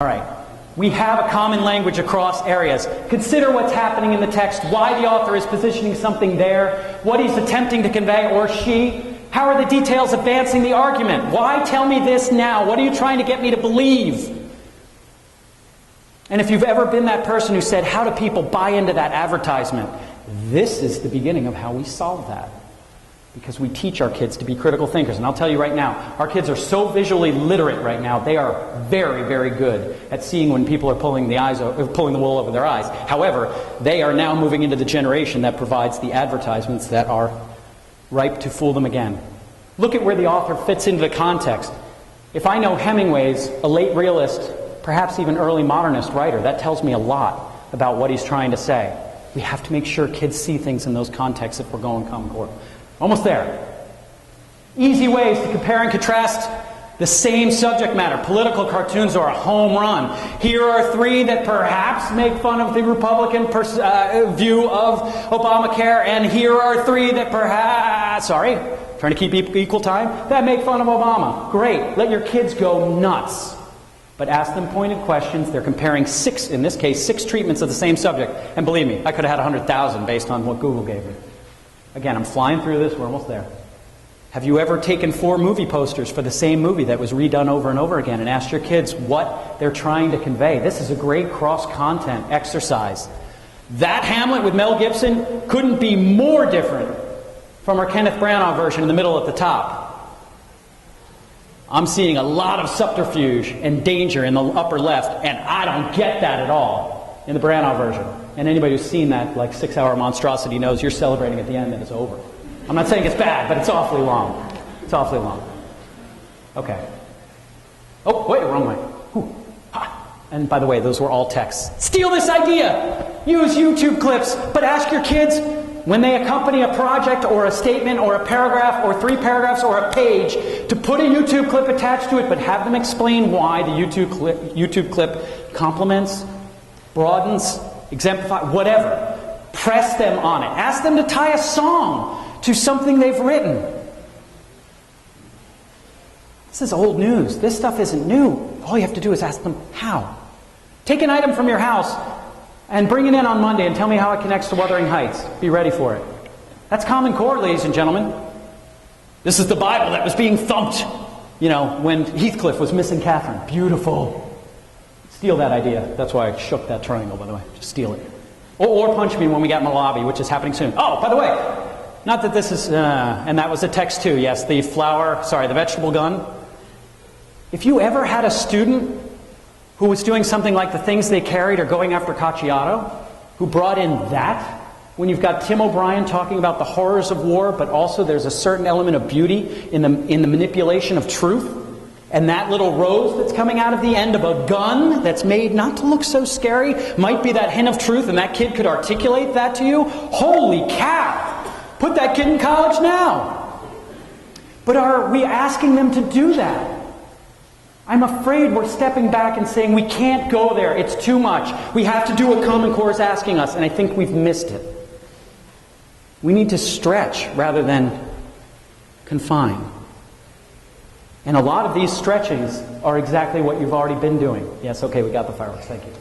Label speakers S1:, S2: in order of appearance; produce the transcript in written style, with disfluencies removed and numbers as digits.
S1: All right. We have a common language across areas. Consider what's happening in the text, why the author is positioning something there, what he's attempting to convey, or she. How are the details advancing the argument? Why tell me this now? What are you trying to get me to believe? And if you've ever been that person who said, how do people buy into that advertisement? This is the beginning of how we solve that. Because we teach our kids to be critical thinkers. And I'll tell you right now, our kids are so visually literate right now, they are very, very good at seeing when people are pulling the wool over their eyes. However, they are now moving into the generation that provides the advertisements that are ripe to fool them again. Look at where the author fits into the context. If I know Hemingway's a late realist, perhaps even early modernist writer, that tells me a lot about what he's trying to say. We have to make sure kids see things in those contexts if we're going Common Core. Almost there. Easy ways to compare and contrast the same subject matter. Political cartoons are a home run. Here are three that perhaps make fun of the Republican view of Obamacare, and here are three that perhaps, trying to keep equal time, that make fun of Obama. Great. Let your kids go nuts. But ask them pointed questions. They're comparing six treatments of the same subject. And believe me, I could have had 100,000 based on what Google gave me. Again, I'm flying through this. We're almost there. Have you ever taken 4 movie posters for the same movie that was redone over and over again and asked your kids what they're trying to convey? This is a great cross-content exercise. That Hamlet with Mel Gibson couldn't be more different from our Kenneth Branagh version in the middle at the top. I'm seeing a lot of subterfuge and danger in the upper left, and I don't get that at all in the Branagh version. And anybody who's seen that 6-hour monstrosity knows you're celebrating at the end and it's over. I'm not saying it's bad, but it's awfully long. It's awfully long. Okay. Oh, wait, wrong way. Whew. Ha. And by the way, those were all texts. Steal this idea! Use YouTube clips, but ask your kids, when they accompany a project or a statement or a paragraph or 3 paragraphs or a page, to put a YouTube clip attached to it, but have them explain why the YouTube clip complements, broadens, exemplify, whatever. Press them on it. Ask them to tie a song to something they've written. This is old news. This stuff isn't new. All you have to do is ask them how. Take an item from your house and bring it in on Monday and tell me how it connects to Wuthering Heights. Be ready for it. That's Common Core, ladies and gentlemen. This is the Bible that was being thumped, when Heathcliff was missing Catherine. Beautiful. Steal that idea. That's why I shook that triangle, by the way. Just steal it. Or punch me when we get in the lobby, which is happening soon. Oh, by the way, not that this is... and that was a text too, yes. The vegetable gun. If you ever had a student who was doing something like the things they carried or going after Cacciato, who brought in that, when you've got Tim O'Brien talking about the horrors of war, but also there's a certain element of beauty in the manipulation of truth, and that little rose that's coming out of the end of a gun that's made not to look so scary might be that hint of truth, and that kid could articulate that to you. Holy cow! Put that kid in college now. But are we asking them to do that? I'm afraid we're stepping back and saying we can't go there. It's too much. We have to do what Common Core is asking us, and I think we've missed it. We need to stretch rather than confine. And a lot of these stretchings are exactly what you've already been doing. Yes, okay, we got the fireworks. Thank you.